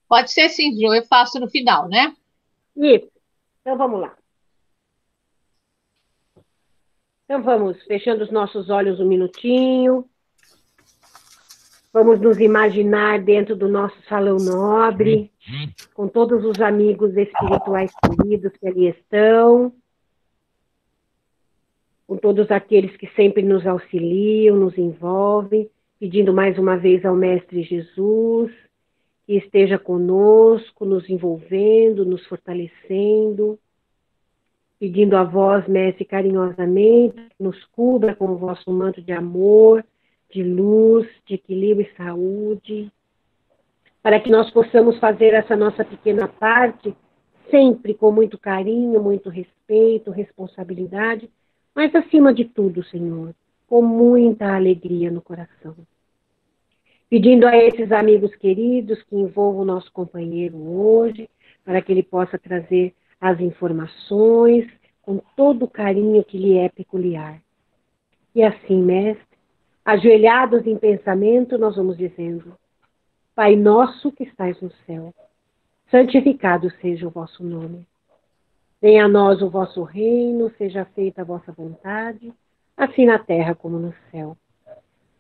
Pode ser sim, Jo, eu faço no final, né? Isso. Então vamos lá. Então vamos fechando os nossos olhos um minutinho. Vamos nos imaginar dentro do nosso salão nobre, com todos os amigos espirituais queridos que ali estão, com todos aqueles que sempre nos auxiliam, nos envolvem, pedindo mais uma vez ao Mestre Jesus que esteja conosco, nos envolvendo, nos fortalecendo, pedindo a vós, Mestre, carinhosamente, que nos cubra com o vosso manto de amor, de luz, de equilíbrio e saúde, para que nós possamos fazer essa nossa pequena parte sempre com muito carinho, muito respeito, responsabilidade, mas acima de tudo, Senhor, com muita alegria no coração. Pedindo a esses amigos queridos que envolvam o nosso companheiro hoje, para que ele possa trazer as informações com todo o carinho que lhe é peculiar. E assim, mestre, ajoelhados em pensamento, nós vamos dizendo: Pai nosso que estais no céu, santificado seja o vosso nome. Venha a nós o vosso reino, seja feita a vossa vontade, assim na terra como no céu.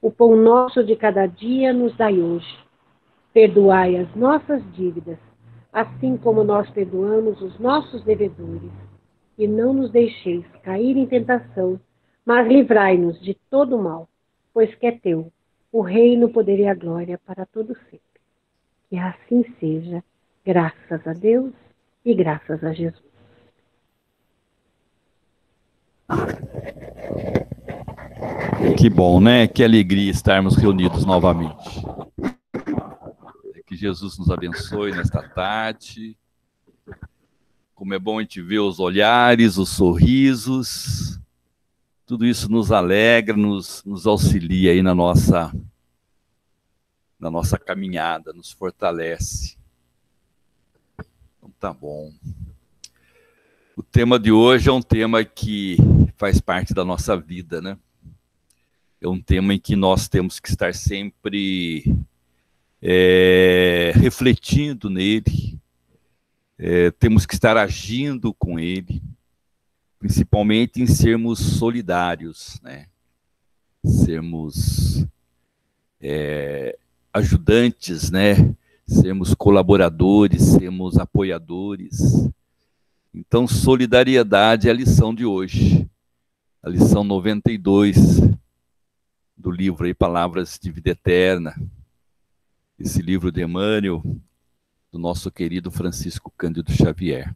O pão nosso de cada dia nos dai hoje. Perdoai as nossas dívidas, assim como nós perdoamos os nossos devedores. E não nos deixeis cair em tentação, mas livrai-nos de todo mal, pois que é teu o reino, o poder e a glória para todo sempre. Que assim seja, graças a Deus e graças a Jesus. Que bom, né? Que alegria estarmos reunidos novamente. Que Jesus nos abençoe nesta tarde. Como é bom a gente ver os olhares, os sorrisos. Tudo isso nos alegra, nos auxilia aí na nossa caminhada, nos fortalece. Então tá bom. O tema de hoje é um tema que faz parte da nossa vida, né? É um tema em que nós temos que estar sempre refletindo nele, temos que estar agindo com ele, principalmente em sermos solidários, né? Sermos ajudantes, né? Sermos colaboradores, sermos apoiadores. Então, solidariedade é a lição de hoje, a lição 92 do livro aí, Palavras de Vida Eterna, esse livro de Emmanuel, do nosso querido Francisco Cândido Xavier.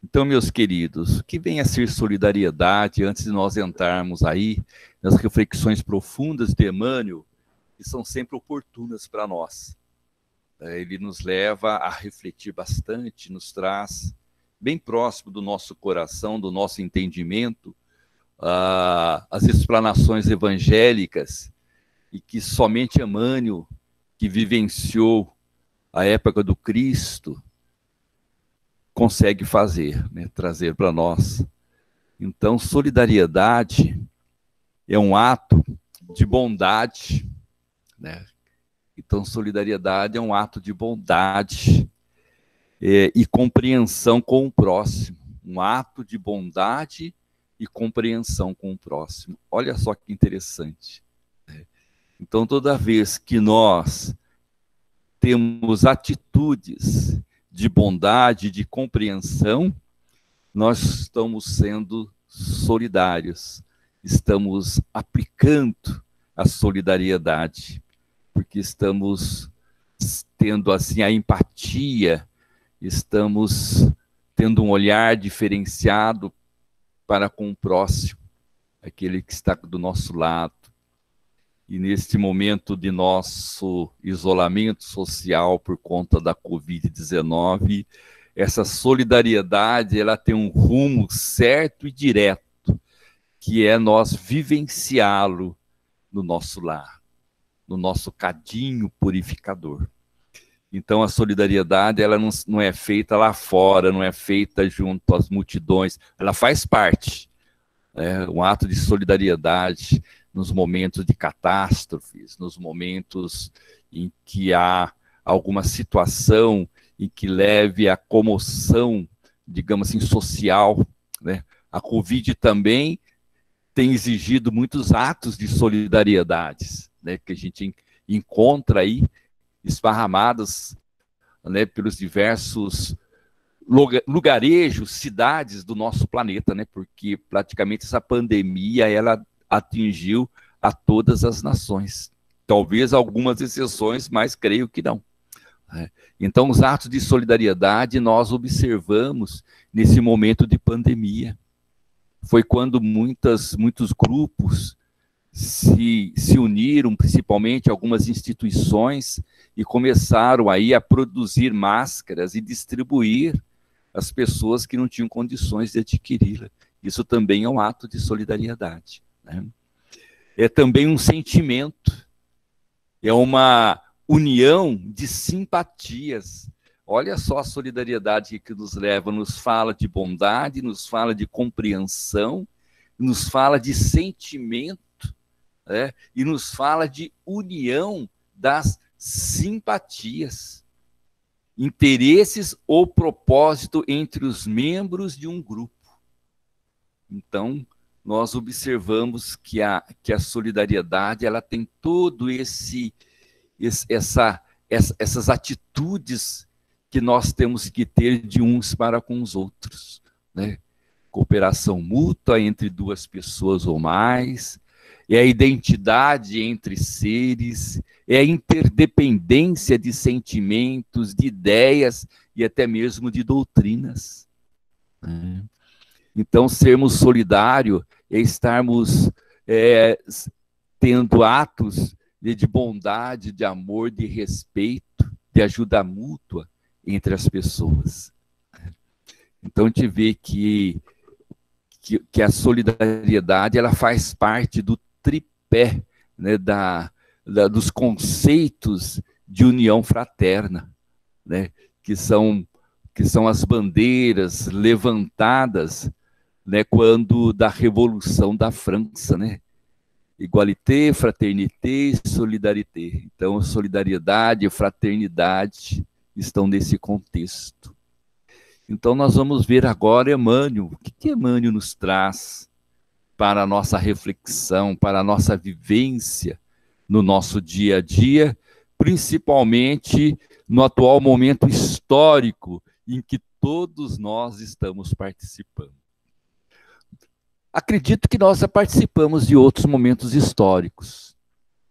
Então, meus queridos, o que vem a ser solidariedade antes de nós entrarmos aí nas reflexões profundas de Emmanuel, que são sempre oportunas para nós. Ele nos leva a refletir bastante, nos traz bem próximo do nosso coração, do nosso entendimento, as explanações evangélicas, e que somente Emmanuel, que vivenciou a época do Cristo, consegue fazer, né? Trazer para nós. Então, solidariedade é um ato de bondade, né? Então, solidariedade é um ato de bondade e compreensão com o próximo. Um ato de bondade e compreensão com o próximo. Olha só que interessante. Então, toda vez que nós temos atitudes de bondade, de compreensão, nós estamos sendo solidários, estamos aplicando a solidariedade, porque estamos tendo assim a empatia, estamos tendo um olhar diferenciado para com o próximo, aquele que está do nosso lado. E neste momento de nosso isolamento social por conta da Covid-19, essa solidariedade ela tem um rumo certo e direto, que é nós vivenciá-lo no nosso lar, no nosso cadinho purificador. Então a solidariedade ela não é feita lá fora, não é feita junto às multidões, ela faz parte. Um ato de solidariedade nos momentos de catástrofes, nos momentos em que há alguma situação em que leve à comoção, digamos assim, social, né? A Covid também tem exigido muitos atos de solidariedade, né? Que a gente encontra aí esparramados, né, pelos diversos lugarejos, cidades do nosso planeta, né? Porque praticamente essa pandemia ela atingiu a todas as nações. Talvez algumas exceções, mas creio que não. Então, os atos de solidariedade nós observamos nesse momento de pandemia. Foi quando muitos grupos se uniram, principalmente algumas instituições, e começaram aí a produzir máscaras e distribuir às pessoas que não tinham condições de adquiri-la. Isso também é um ato de solidariedade, né? É também um sentimento, é uma união de simpatias. Olha só a solidariedade que nos leva, nos fala de bondade, nos fala de compreensão, nos fala de sentimento, né? E nos fala de união das simpatias, interesses ou propósito entre os membros de um grupo. Então, nós observamos que a solidariedade ela tem todo essas atitudes que nós temos que ter de uns para com os outros, né? Cooperação mútua entre duas pessoas ou mais, é a identidade entre seres, é a interdependência de sentimentos, de ideias e até mesmo de doutrinas, né? Então, sermos solidários é estarmos tendo atos de bondade, de amor, de respeito, de ajuda mútua entre as pessoas. Então, a gente vê que a solidariedade ela faz parte do tripé, né, dos conceitos de união fraterna, né, que são as bandeiras levantadas, né, quando da Revolução da França, né? Igualité, fraternité, solidarité. Então, solidariedade e fraternidade estão nesse contexto. Então, nós vamos ver agora Emmanuel. O que Emmanuel nos traz para a nossa reflexão, para a nossa vivência no nosso dia a dia, principalmente no atual momento histórico em que todos nós estamos participando. Acredito que nós já participamos de outros momentos históricos.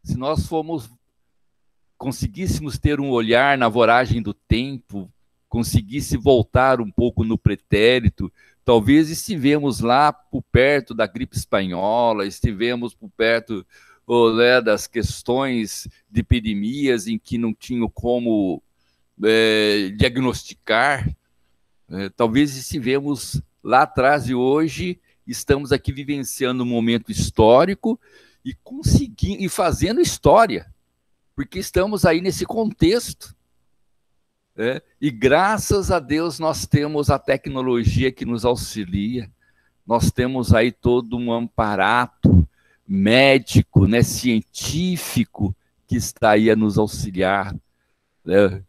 Se nós conseguíssemos ter um olhar na voragem do tempo, conseguisse voltar um pouco no pretérito, talvez estivemos lá por perto da gripe espanhola, estivemos por perto das questões de epidemias em que não tinham como diagnosticar. Talvez estivemos lá atrás e hoje estamos aqui vivenciando um momento histórico e fazendo história, porque estamos aí nesse contexto. E graças a Deus nós temos a tecnologia que nos auxilia, nós temos aí todo um amparato médico, né, científico, que está aí a nos auxiliar, né,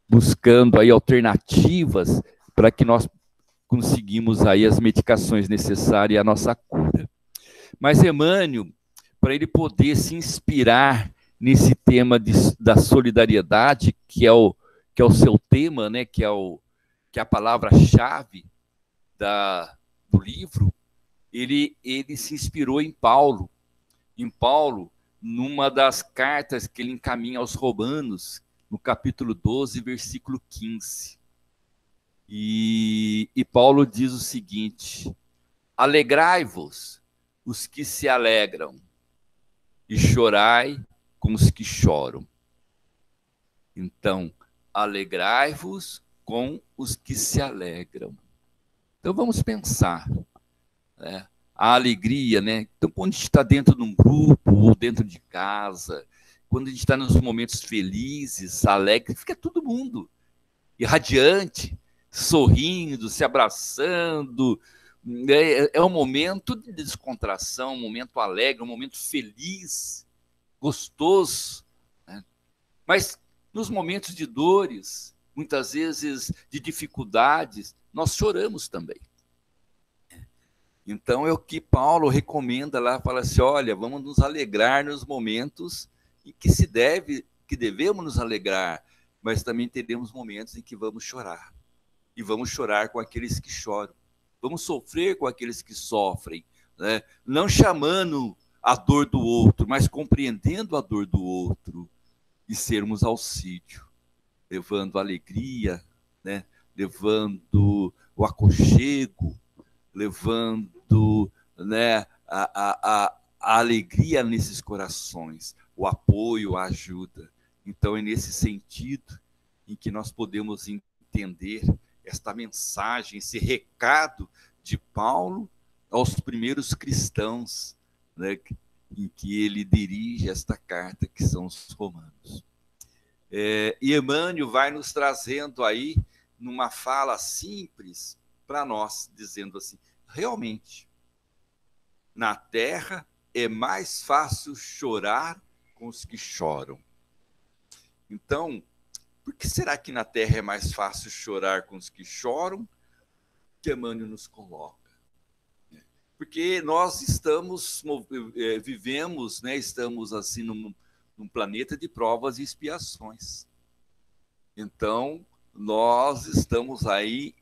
buscando aí alternativas para que nós conseguimos aí as medicações necessárias e a nossa cura. Mas Emmanuel, para ele poder se inspirar nesse tema da solidariedade, que é o seu tema, né, que é a palavra-chave do livro, ele se inspirou em Paulo. Em Paulo, numa das cartas que ele encaminha aos Romanos, no capítulo 12, versículo 15. E Paulo diz o seguinte: alegrai-vos os que se alegram, e chorai com os que choram. Então, alegrai-vos com os que se alegram. Então, vamos pensar, né? A alegria, né? Então, quando a gente está dentro de um grupo, ou dentro de casa, quando a gente está nos momentos felizes, alegre, fica todo mundo irradiante, sorrindo, se abraçando. É um momento de descontração, um momento alegre, um momento feliz, gostoso, né? Mas Nos momentos de dores, muitas vezes de dificuldades, nós choramos também. Então é o que Paulo recomenda lá, fala assim, olha, vamos nos alegrar nos momentos em que devemos nos alegrar, mas também teremos momentos em que vamos chorar. E vamos chorar com aqueles que choram. Vamos sofrer com aqueles que sofrem, né? Não chamando a dor do outro, mas compreendendo a dor do outro e sermos auxílio, levando alegria, né? Levando o aconchego, levando, né, a alegria nesses corações, o apoio, a ajuda. Então é nesse sentido em que nós podemos entender esta mensagem, esse recado de Paulo aos primeiros cristãos, né, em que ele dirige esta carta, que são os romanos. E Emmanuel vai nos trazendo aí, numa fala simples, para nós, dizendo assim, realmente, na terra é mais fácil chorar com os que choram. Então, por que será que na terra é mais fácil chorar com os que choram? Que Emmanuel nos coloca. Porque nós vivemos, né, estamos assim num planeta de provas e expiações. Então, nós estamos aí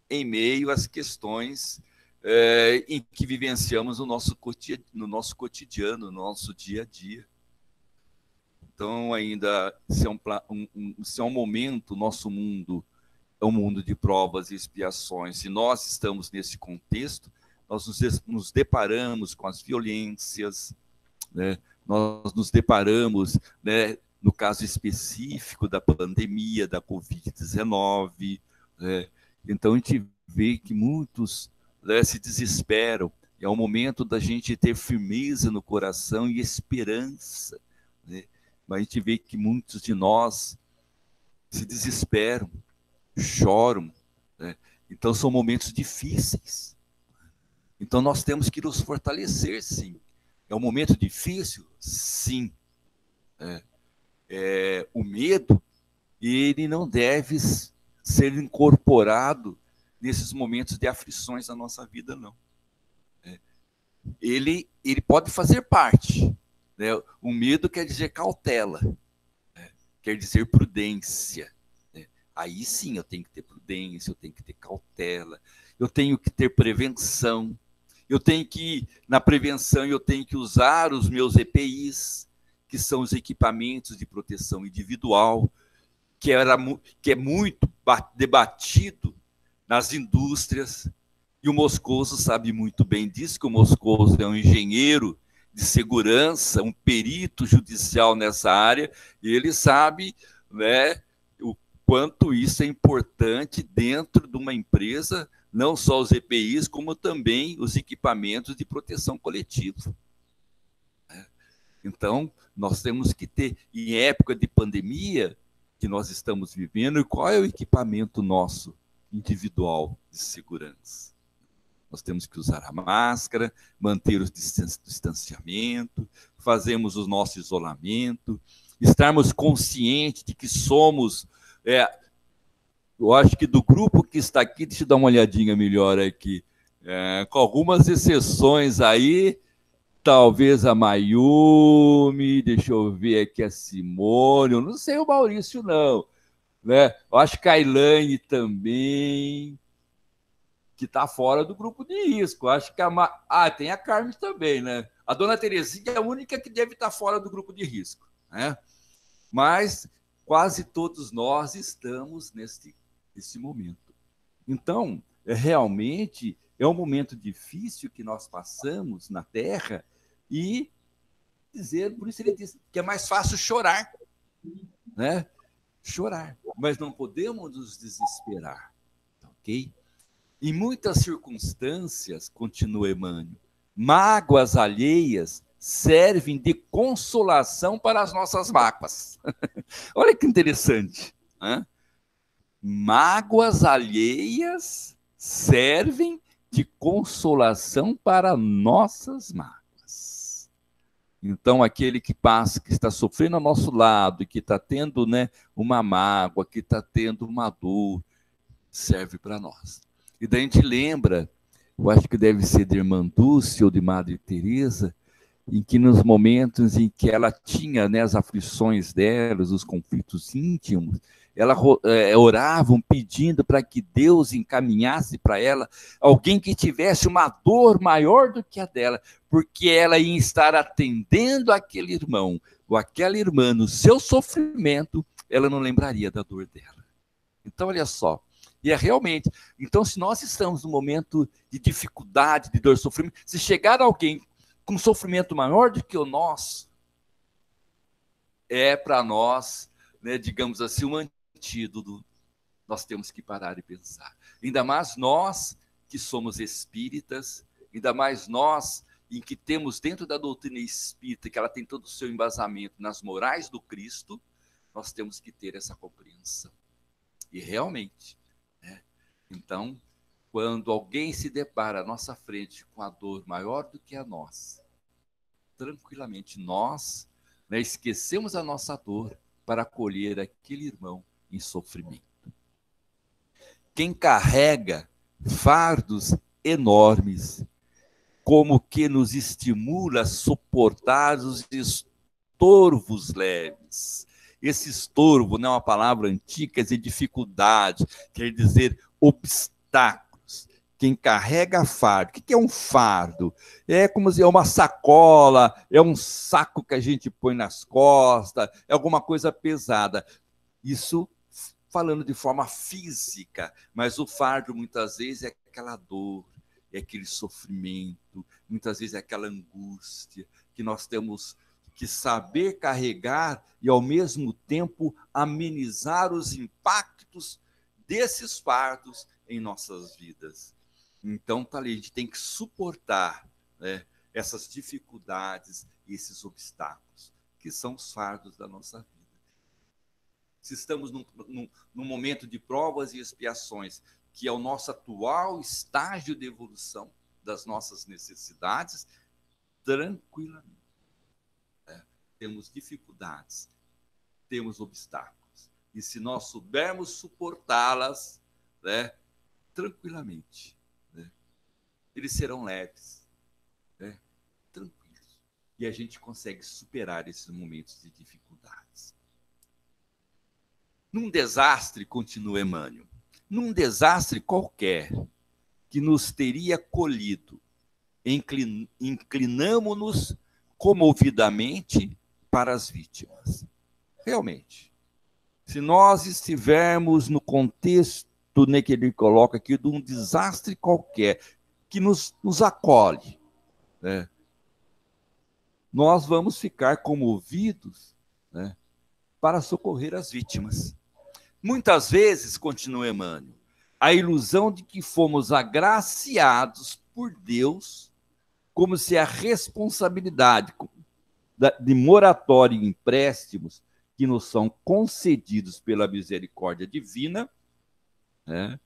em meio às questões em que vivenciamos no nosso cotidiano, no nosso dia a dia. Então, ainda, se é um momento, nosso mundo é um mundo de provas e expiações. Se nós estamos nesse contexto, nós nos deparamos com as violências, né? Nós nos deparamos, né, no caso específico da pandemia, da Covid-19, né? Então, a gente vê que muitos, né, se desesperam. É o momento da gente ter firmeza no coração e esperança, né? Mas a gente vê que muitos de nós se desesperam, choram, né? Então, são momentos difíceis. Então, nós temos que nos fortalecer, sim. É um momento difícil? Sim. O medo, ele não deve ser incorporado nesses momentos de aflições da nossa vida, não. Ele pode fazer parte, né? O medo quer dizer cautela, né? Quer dizer prudência, né? Aí sim eu tenho que ter prudência, eu tenho que ter cautela, eu tenho que ter prevenção, na prevenção eu tenho que usar os meus EPIs, que são os equipamentos de proteção individual, que é muito debatido nas indústrias, e o Moscoso sabe muito bem disso, que o Moscoso é um engenheiro de segurança, um perito judicial nessa área, e ele sabe, né, o quanto isso é importante dentro de uma empresa, não só os EPIs, como também os equipamentos de proteção coletiva. Então, nós temos que ter, em época de pandemia que nós estamos vivendo, qual é o equipamento nosso individual de segurança? Nós temos que usar a máscara, manter o distanciamento, fazermos o nosso isolamento, estarmos conscientes de que somos... eu acho que do grupo que está aqui, deixa eu dar uma olhadinha melhor aqui, com algumas exceções aí, talvez a Mayumi, deixa eu ver aqui a Simone, eu não sei o Maurício não, né? Eu acho que a Elaine também, que está fora do grupo de risco. Acho que tem a Carmen também, né? A dona Terezinha é a única que deve estar fora do grupo de risco, né? Mas quase todos nós estamos nesse momento. Então, realmente é um momento difícil que nós passamos na Terra, e por isso ele diz que é mais fácil chorar, né? Chorar, mas não podemos nos desesperar, ok? Em muitas circunstâncias, continua Emmanuel, mágoas alheias servem de consolação para as nossas mágoas. Olha que interessante, né? Mágoas alheias servem de consolação para nossas mágoas. Então, aquele que passa, que está sofrendo ao nosso lado, e que está tendo, né, uma mágoa, que está tendo uma dor, serve para nós. E daí a gente lembra, eu acho que deve ser de Irmã Dulce ou de Madre Teresa, em que nos momentos em que ela tinha, né, as aflições delas, os conflitos íntimos, ela oravam pedindo para que Deus encaminhasse para ela alguém que tivesse uma dor maior do que a dela, porque ela ia estar atendendo aquele irmão ou aquela irmã no seu sofrimento, ela não lembraria da dor dela. Então, olha só, e é realmente, então se nós estamos num momento de dificuldade, de dor, sofrimento, se chegar alguém com sofrimento maior do que o nosso, é para nós, né, digamos assim, um antídoto. Nós temos que parar e pensar. Ainda mais nós que somos espíritas, ainda mais nós em que temos dentro da doutrina espírita, que ela tem todo o seu embasamento nas morais do Cristo, nós temos que ter essa compreensão. E realmente, né, então, quando alguém se depara à nossa frente com a dor maior do que a nossa, tranquilamente nós, né, esquecemos a nossa dor para acolher aquele irmão em sofrimento. Quem carrega fardos enormes, como que nos estimula a suportar os estorvos leves. Esse estorvo não é uma palavra antiga, quer dizer dificuldade, quer dizer obstáculo. Quem carrega fardo. O que é um fardo? É como se é uma sacola, é um saco que a gente põe nas costas, é alguma coisa pesada. Isso falando de forma física, mas o fardo muitas vezes é aquela dor, é aquele sofrimento, muitas vezes é aquela angústia que nós temos que saber carregar e ao mesmo tempo amenizar os impactos desses fardos em nossas vidas. Então, tá ali, a gente tem que suportar, né, essas dificuldades e esses obstáculos, que são os fardos da nossa vida. Se estamos num momento de provas e expiações, que é o nosso atual estágio de evolução das nossas necessidades, tranquilamente. Né? Temos dificuldades, temos obstáculos. E se nós soubermos suportá-las, né, tranquilamente, eles serão leves, né? Tranquilos. E a gente consegue superar esses momentos de dificuldades. Num desastre, continua Emmanuel, num desastre qualquer que nos teria colhido, inclinamo-nos comovidamente para as vítimas. Realmente, se nós estivermos no contexto, né, que ele coloca aqui, de um desastre qualquer, que nos acolhe, né, nós vamos ficar comovidos, né, para socorrer as vítimas. Muitas vezes, continua Emmanuel, a ilusão de que fomos agraciados por Deus, como se a responsabilidade de moratória e empréstimos que nos são concedidos pela misericórdia divina, né,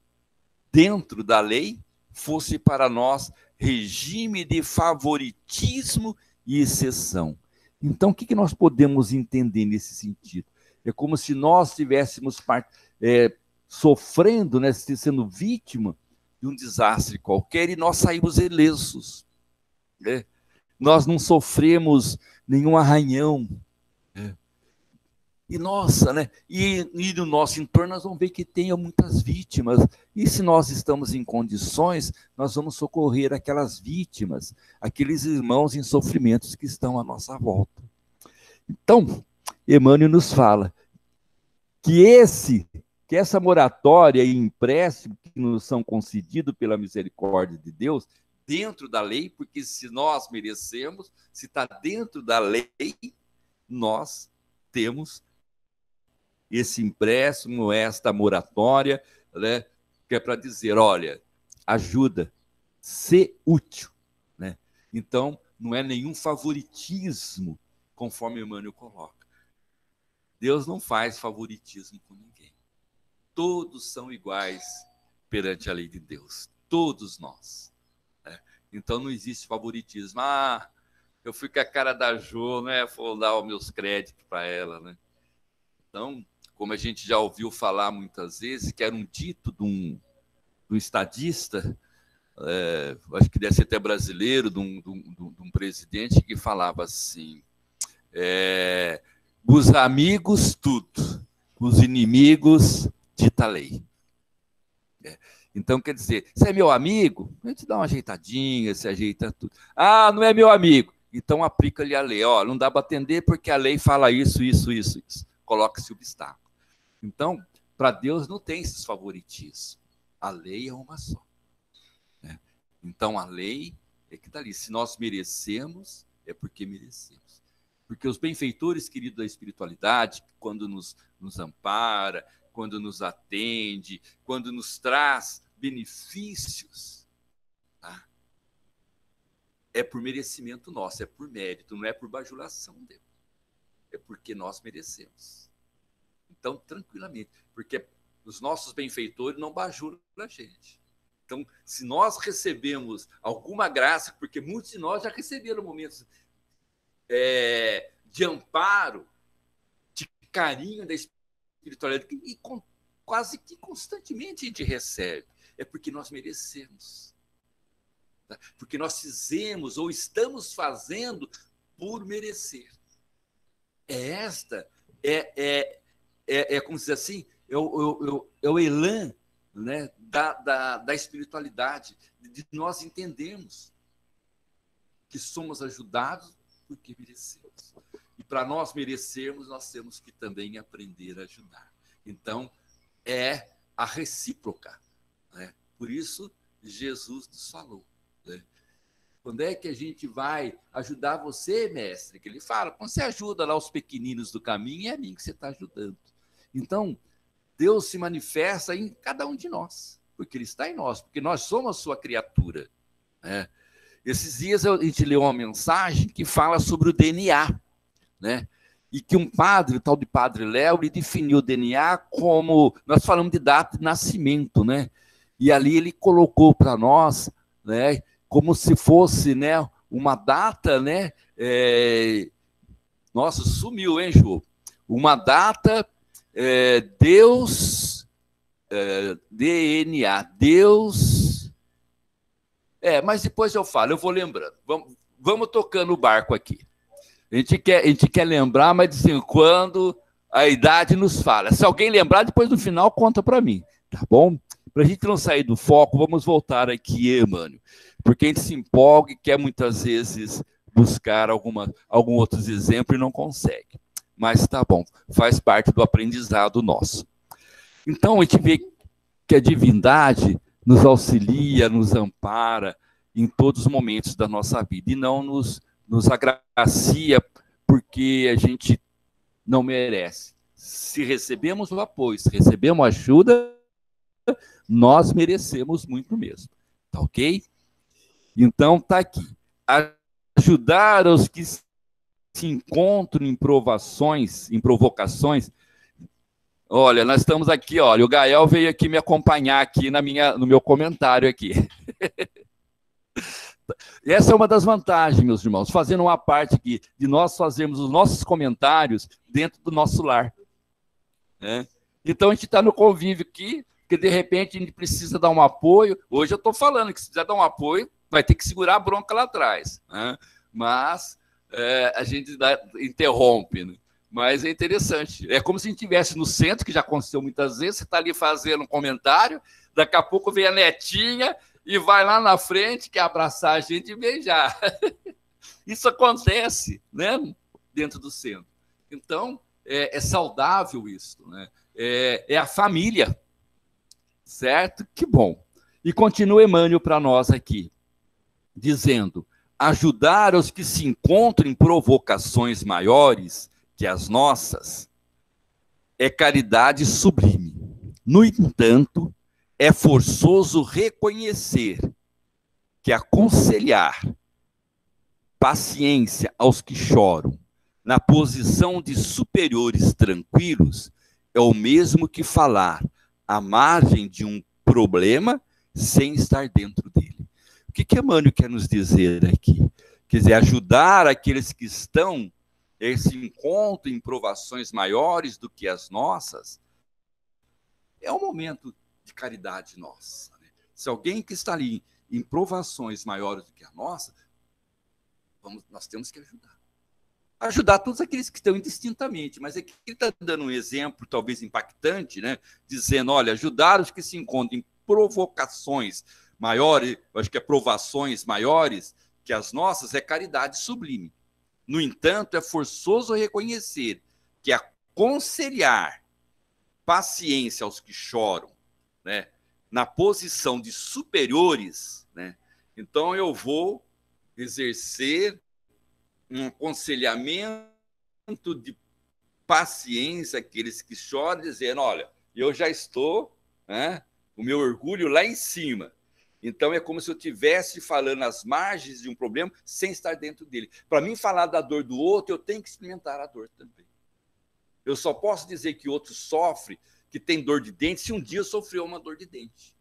dentro da lei, fosse para nós regime de favoritismo e exceção. Então, o que nós podemos entender nesse sentido? É como se nós estivéssemos sofrendo, né, sendo vítima de um desastre qualquer e nós saímos ilesos. Né? Nós não sofremos nenhum arranhão. Né? E nossa, né? E no nosso entorno nós vamos ver que tem muitas vítimas. E se nós estamos em condições, nós vamos socorrer aquelas vítimas, aqueles irmãos em sofrimentos que estão à nossa volta. Então, Emmanuel nos fala que essa moratória e empréstimo que nos são concedidos pela misericórdia de Deus, dentro da lei, porque se nós merecemos, se está dentro da lei, nós temos esse empréstimo, esta moratória, né, que é para dizer, olha, ajuda, ser útil. Né? Então, não é nenhum favoritismo, conforme Emmanuel coloca. Deus não faz favoritismo com ninguém. Todos são iguais perante a lei de Deus. Todos nós. Né? Então, não existe favoritismo. Eu fui com a cara da Jo, né? Vou dar os meus créditos para ela, né? Então, como a gente já ouviu falar muitas vezes, que era um dito de um estadista, acho que deve ser até brasileiro, de um presidente que falava assim: os amigos, tudo, os inimigos, dita lei. Então, quer dizer, você é meu amigo, a gente dá uma ajeitadinha, se ajeita tudo. Ah, não é meu amigo, então aplica-lhe a lei. Ó, não dá para atender porque a lei fala isso, isso, isso, isso. Coloca-se obstáculo. Então, para Deus não tem esses favoritismos. A lei é uma só. Né? Então, a lei é que está ali. Se nós merecemos, é porque merecemos. Porque os benfeitores, queridos da espiritualidade, quando nos ampara, quando nos atende, quando nos traz benefícios, tá? É por merecimento nosso, é por mérito, não é por bajulação dele. É porque nós merecemos. Então, tranquilamente, porque os nossos benfeitores não bajulam a gente. Então, se nós recebemos alguma graça, porque muitos de nós já receberam momentos de amparo, de carinho da espiritualidade, e quase que constantemente a gente recebe, é porque nós merecemos. Tá? Porque nós fizemos ou estamos fazendo por merecer. Como se diz assim, é o elan, né, da espiritualidade, de nós entendermos que somos ajudados porque merecemos. E para nós merecermos, nós temos que também aprender a ajudar. Então, é a recíproca. Né? Por isso, Jesus nos falou. Né? Quando é que a gente vai ajudar você, mestre? Que ele fala, quando você ajuda lá os pequeninos do caminho, é a mim que você está ajudando. Então, Deus se manifesta em cada um de nós, porque Ele está em nós, porque nós somos a sua criatura. Né? Esses dias a gente leu uma mensagem que fala sobre o DNA, né? E que um padre, o tal de Padre Léo, ele definiu o DNA como, nós falamos de data de nascimento, né? E ali ele colocou para nós, né, como se fosse, né, uma data, né? Nossa, sumiu, hein, Jô? Uma data, Deus, DNA, Deus. Mas depois eu falo, eu vou lembrando. Vamos tocando o barco aqui. A gente quer lembrar, mas assim, quando a idade nos fala. Se alguém lembrar, depois no final conta para mim, tá bom? Para a gente não sair do foco, vamos voltar aqui, Emmanuel. Porque a gente se empolga e quer muitas vezes buscar algum outros exemplos e não consegue. Mas tá bom, faz parte do aprendizado nosso. Então, a gente vê que a divindade nos auxilia, nos ampara em todos os momentos da nossa vida e não nos agracia porque a gente não merece. Se recebemos o apoio, se recebemos ajuda, nós merecemos muito mesmo. Tá ok? Então, tá aqui. Ajudar os que se encontram em provocações. Olha, nós estamos aqui, olha, o Gael veio aqui me acompanhar aqui no meu comentário aqui. Essa é uma das vantagens, meus irmãos, fazendo uma parte aqui, de nós fazermos os nossos comentários dentro do nosso lar. Né? Então, a gente está no convívio aqui, porque de repente a gente precisa dar um apoio. Hoje eu estou falando que se quiser dar um apoio, vai ter que segurar a bronca lá atrás. Né? Mas a gente interrompe, né? Mas é interessante. É como se a gente estivesse no centro, que já aconteceu muitas vezes, você está ali fazendo um comentário, daqui a pouco vem a netinha e vai lá na frente, quer abraçar a gente e beijar. Isso acontece, né, dentro do centro. Então, é saudável isso, né? É a família, certo? Que bom. E continua Emmanuel para nós aqui, dizendo, ajudar os que se encontram em provocações maiores que as nossas é caridade sublime. No entanto, é forçoso reconhecer que aconselhar paciência aos que choram na posição de superiores tranquilos é o mesmo que falar à margem de um problema sem estar dentro dele. O que Emmanuel quer nos dizer aqui? quer dizer, ajudar aqueles que estão esse encontro em provações maiores do que as nossas, é um momento de caridade nossa. Né? Se alguém que está ali em provações maiores do que a nossa, nós temos que ajudar. Ajudar todos aqueles que estão indistintamente, mas aqui ele está dando um exemplo, talvez impactante, né? Dizendo, olha, ajudar os que se encontram em provocações maiores, eu acho que é provações maiores que as nossas, é caridade sublime. No entanto, é forçoso reconhecer que aconselhar paciência aos que choram, né, na posição de superiores, né, então eu vou exercer um aconselhamento de paciência àqueles que choram, dizendo, olha, eu já estou, né, o meu orgulho lá em cima. Então, é como se eu estivesse falando às margens de um problema sem estar dentro dele. Para mim, falar da dor do outro, eu tenho que experimentar a dor também. Eu só posso dizer que o outro sofre, que tem dor de dente, se um dia sofreu uma dor de dente.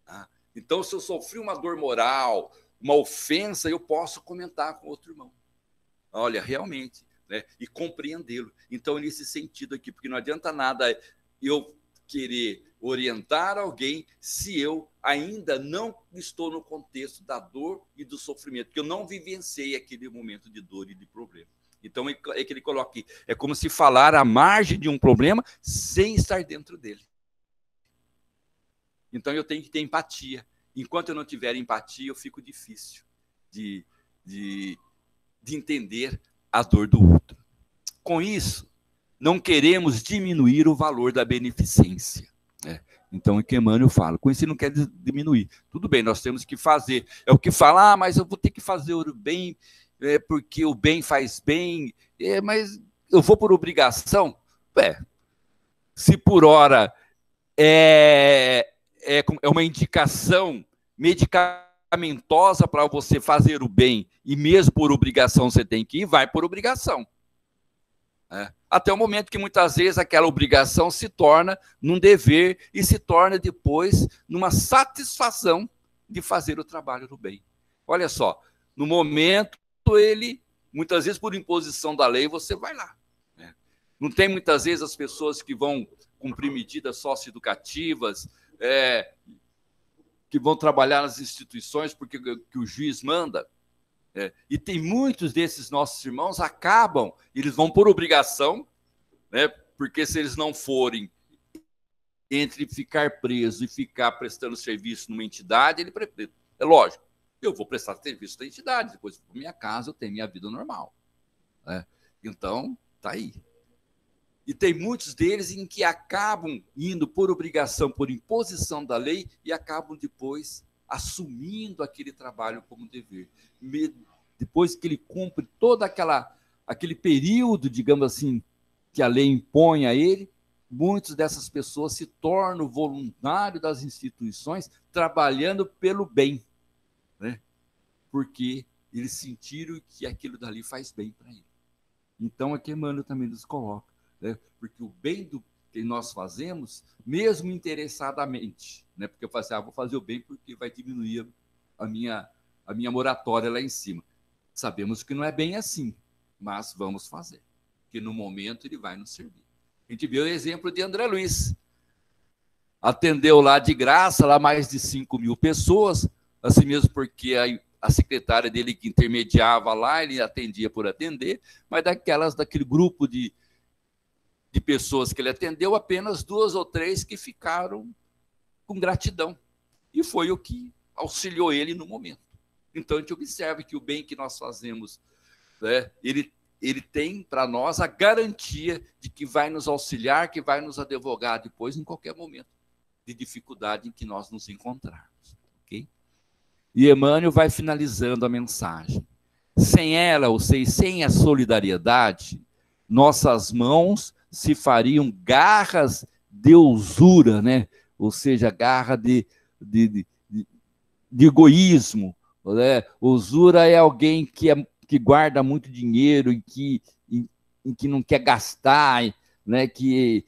Tá? Então, se eu sofri uma dor moral, uma ofensa, eu posso comentar com outro irmão. Olha, realmente, né? E compreendê-lo. Então, nesse sentido aqui, porque não adianta nada eu querer orientar alguém se eu ainda não estou no contexto da dor e do sofrimento, porque eu não vivenciei aquele momento de dor e de problema. Então, é que ele coloca aqui, é como se falar à margem de um problema sem estar dentro dele. Então, eu tenho que ter empatia. Enquanto eu não tiver empatia, eu fico difícil de entender a dor do outro. Com isso, não queremos diminuir o valor da beneficência. Né? Então, o que Emmanuel fala, com isso ele não quer diminuir. Tudo bem, nós temos que fazer. É o que fala, mas eu vou ter que fazer o bem, porque o bem faz bem, mas eu vou por obrigação? Se por hora é uma indicação medicamentosa para você fazer o bem, e mesmo por obrigação você tem que ir, vai por obrigação. Até o momento que muitas vezes aquela obrigação se torna num dever e se torna depois numa satisfação de fazer o trabalho do bem. Olha só, no momento ele, muitas vezes por imposição da lei, você vai lá. Né? Não tem muitas vezes as pessoas que vão cumprir medidas socioeducativas, que vão trabalhar nas instituições porque que o juiz manda. E tem muitos desses nossos irmãos acabam, eles vão por obrigação, né? Porque se eles não forem, entre ficar preso e ficar prestando serviço numa entidade, é lógico, eu vou prestar serviço da entidade, depois para minha casa eu tenho minha vida normal. Né? Então, tá aí. E tem muitos deles em que acabam indo por obrigação, por imposição da lei, e acabam depois assumindo aquele trabalho como dever. Depois que ele cumpre todo aquele período, digamos assim, que a lei impõe a ele, muitas dessas pessoas se tornam voluntários das instituições, trabalhando pelo bem, né? Porque eles sentiram que aquilo dali faz bem para ele. Então, aqui Emmanuel também nos coloca, né? Porque o bem que nós fazemos, mesmo interessadamente, né? Porque eu falo assim, vou fazer o bem porque vai diminuir a minha moratória lá em cima. Sabemos que não é bem assim, mas vamos fazer, porque no momento ele vai nos servir. A gente viu o exemplo de André Luiz. Atendeu lá de graça, lá mais de 5.000 pessoas, assim mesmo porque a secretária dele que intermediava lá, ele atendia por atender, mas daquele grupo de pessoas que ele atendeu, apenas 2 ou 3 que ficaram com gratidão. E foi o que auxiliou ele no momento. Então, a gente observa que o bem que nós fazemos, né, ele tem para nós a garantia de que vai nos auxiliar, que vai nos advogar depois, em qualquer momento de dificuldade em que nós nos encontrarmos. Okay? E Emmanuel vai finalizando a mensagem. Sem ela, ou seja, sem a solidariedade, nossas mãos se fariam garras de usura, né? Ou seja, garra de egoísmo. Né? Usura é alguém que guarda muito dinheiro e que não quer gastar, né? Que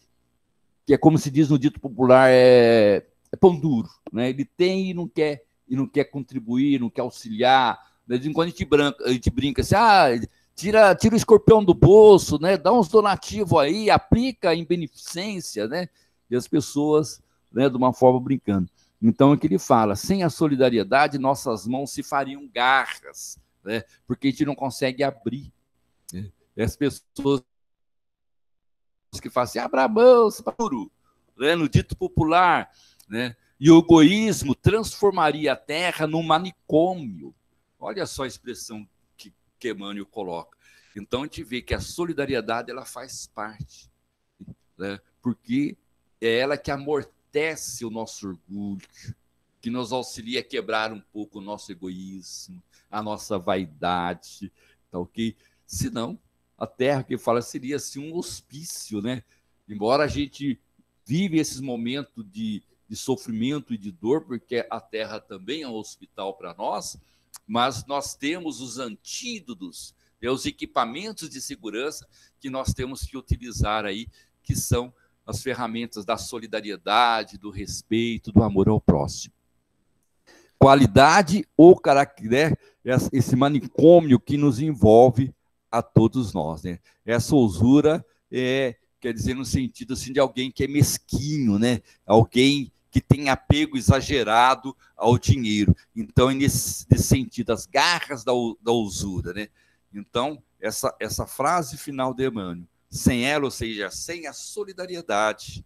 é como se diz no dito popular, é pão duro. Né? Ele tem e não quer contribuir, não quer auxiliar, De vez em quando a gente brinca assim, tira o escorpião do bolso, né? Dá uns donativos aí, aplica em beneficência, né? E as pessoas, né, de uma forma brincando. Então, é que ele fala, sem a solidariedade, nossas mãos se fariam garras, né? Porque a gente não consegue abrir. Né? E as pessoas que falam assim, abra a mão, né? No dito popular, né? E o egoísmo transformaria a terra num manicômio. Olha só a expressão que Emmanuel coloca. Então, a gente vê que a solidariedade ela faz parte, né? Porque é ela que amortece o nosso orgulho, que nos auxilia a quebrar um pouco o nosso egoísmo, a nossa vaidade, tá ok? Senão, a terra que fala seria assim um hospício, né? Embora a gente vive esses momentos de sofrimento e de dor, porque a terra também é um hospital para nós, mas nós temos os antídotos, os equipamentos de segurança que nós temos que utilizar aí, que são as ferramentas da solidariedade, do respeito, do amor ao próximo. Qualidade ou caractere, esse manicômio que nos envolve a todos nós, né? Essa usura quer dizer no sentido assim de alguém que é mesquinho, né? Alguém que tem apego exagerado ao dinheiro. Então, é nesse sentido, as garras da usura, né? Então, essa frase final de Emmanuel, sem ela, ou seja, sem a solidariedade,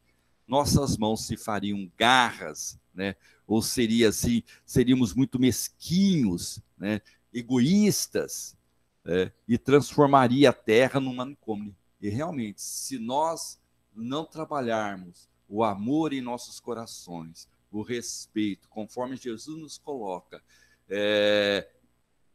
nossas mãos se fariam garras, né? Ou seria assim, seríamos muito mesquinhos, né? Egoístas, né? E transformaria a terra num manicômio. E realmente, se nós não trabalharmos o amor em nossos corações, o respeito, conforme Jesus nos coloca,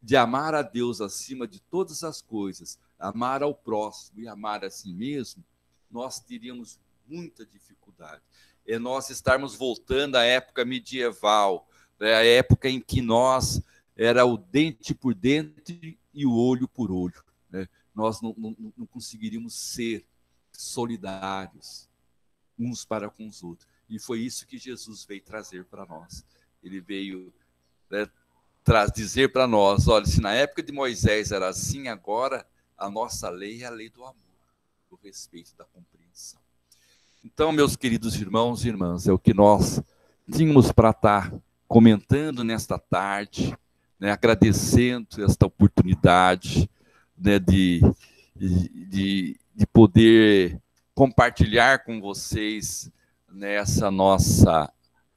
de amar a Deus acima de todas as coisas, amar ao próximo e amar a si mesmo, nós teríamos muita dificuldade. É nós estarmos voltando à época medieval, né, a época em que nós era o dente por dente e o olho por olho. Né? Nós não conseguiríamos ser solidários uns para com os outros. E foi isso que Jesus veio trazer para nós. Ele veio, né, dizer para nós, olha, se na época de Moisés era assim, agora a nossa lei é a lei do amor, do respeito, da compreensão. Então, meus queridos irmãos e irmãs, é o que nós tínhamos para estar comentando nesta tarde, né, agradecendo esta oportunidade, né, de poder compartilhar com vocês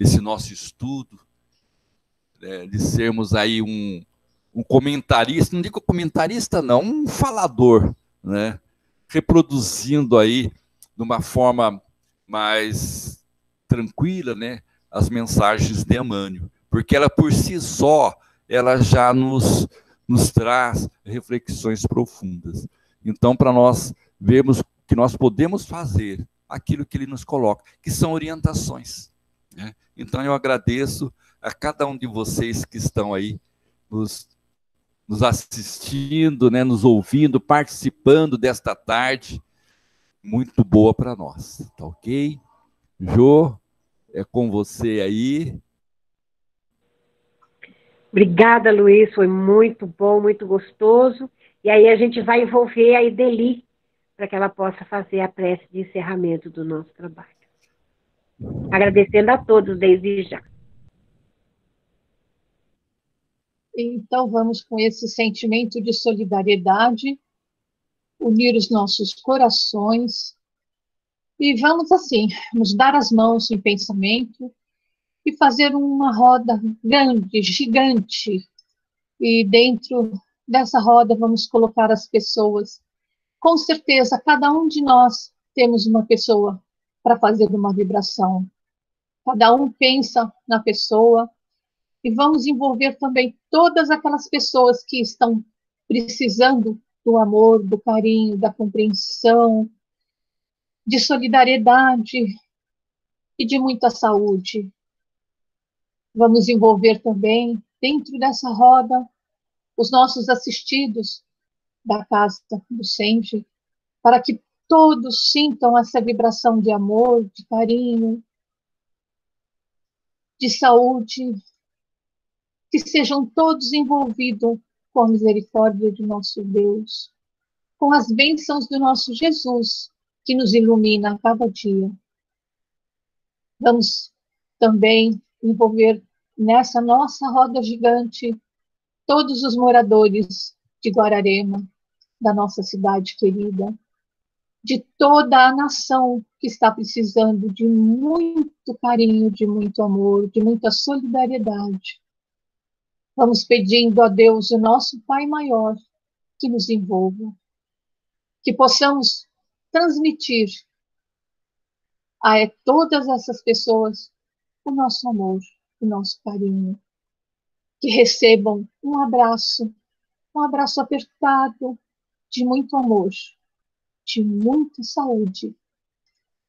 esse nosso estudo, de sermos aí um comentarista, não digo comentarista não, um falador, né, reproduzindo aí de uma forma mais tranquila, né, as mensagens de Emmanuel, porque ela por si só, ela já nos traz reflexões profundas. Então, para nós vermos que nós podemos fazer aquilo que ele nos coloca, que são orientações, né? Então, eu agradeço a cada um de vocês que estão aí nos assistindo, né, nos ouvindo, participando desta tarde, muito boa para nós, tá ok? Jô, é com você aí. Obrigada, Luiz, foi muito bom, muito gostoso. E aí a gente vai envolver a Ideli para que ela possa fazer a prece de encerramento do nosso trabalho. Agradecendo a todos desde já. Então, vamos com esse sentimento de solidariedade, unir os nossos corações e vamos assim, nos dar as mãos em pensamento e fazer uma roda grande, gigante. E dentro dessa roda vamos colocar as pessoas. Com certeza, cada um de nós temos uma pessoa para fazer uma vibração. Cada um pensa na pessoa e vamos envolver também todas aquelas pessoas que estão precisando do amor, do carinho, da compreensão, de solidariedade e de muita saúde. Vamos envolver também, dentro dessa roda, os nossos assistidos da Casa do Senge, para que todos sintam essa vibração de amor, de carinho, de saúde, que sejam todos envolvidos com a misericórdia de nosso Deus, com as bênçãos do nosso Jesus, que nos ilumina a cada dia. Vamos também envolver nessa nossa roda gigante todos os moradores de Guararema, da nossa cidade querida, de toda a nação que está precisando de muito carinho, de muito amor, de muita solidariedade. Vamos pedindo a Deus, o nosso Pai maior, que nos envolva, que possamos transmitir a todas essas pessoas o nosso amor, o nosso carinho, que recebam um abraço apertado, de muito amor, de muita saúde,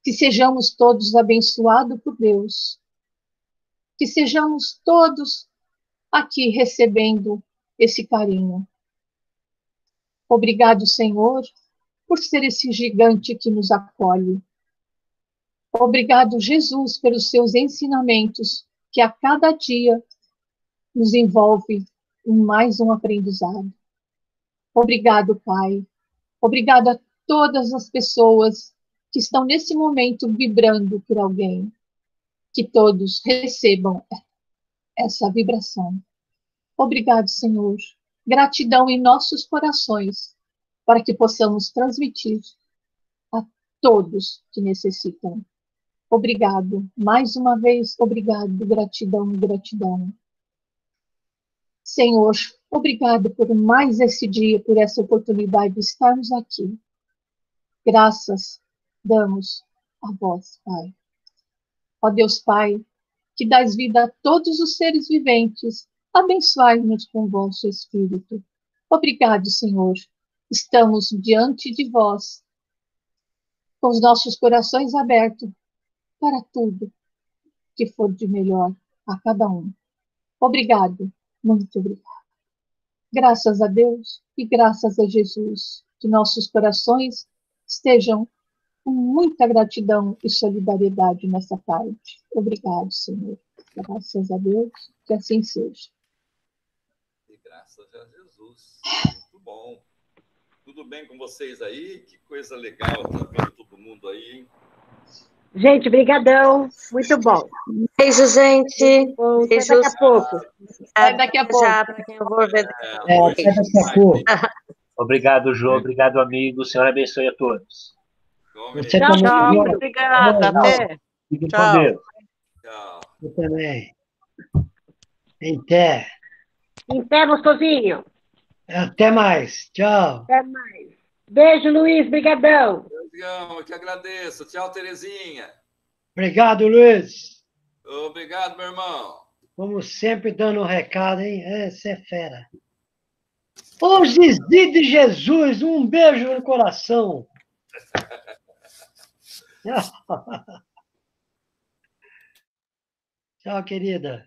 que sejamos todos abençoados por Deus, que sejamos todos aqui recebendo esse carinho. Obrigado, Senhor, por ser esse gigante que nos acolhe. Obrigado, Jesus, pelos seus ensinamentos, que a cada dia nos envolve em mais um aprendizado. Obrigado, Pai. Obrigado a todas as pessoas que estão nesse momento vibrando por alguém. Que todos recebam essa vibração. Obrigado, Senhor. Gratidão em nossos corações, para que possamos transmitir a todos que necessitam. Obrigado. Mais uma vez, obrigado. Gratidão, gratidão. Senhor, obrigado por mais esse dia, por essa oportunidade de estarmos aqui. Graças damos a vós, Pai. Ó Deus Pai, que dás vida a todos os seres viventes, abençoai-nos com o vosso Espírito. Obrigado, Senhor. Estamos diante de vós, com os nossos corações abertos para tudo que for de melhor a cada um. Obrigado, muito obrigado. Graças a Deus e graças a Jesus, que nossos corações estejam com muita gratidão e solidariedade nessa tarde. Obrigado, Senhor. Graças a Deus, que assim seja. E graças a Jesus. Muito bom. Tudo bem com vocês aí? Que coisa legal estar vendo todo mundo aí, hein? Gente, brigadão. Muito bom. Beijo, gente. Bom, até Beijos. daqui a pouco. Até daqui a pouco. Já, para quem eu vou ver. Hoje Até daqui a pouco. Obrigado, Jô. Obrigado, amigo. O Senhor abençoe a todos. Você Tchau, também. muito obrigada. Até. Fiquem Tchau. com Deus. Tchau. Eu também. Em pé. Em pé, gostosinho. Até mais. Tchau. Até mais. Beijo, Luiz. Brigadão. Eu que agradeço. Tchau, Terezinha. Obrigado, Luiz. Obrigado, meu irmão. Como sempre, dando um recado, hein? Você é fera. Ô, Zizi de Jesus, um beijo no coração. Tchau, querida.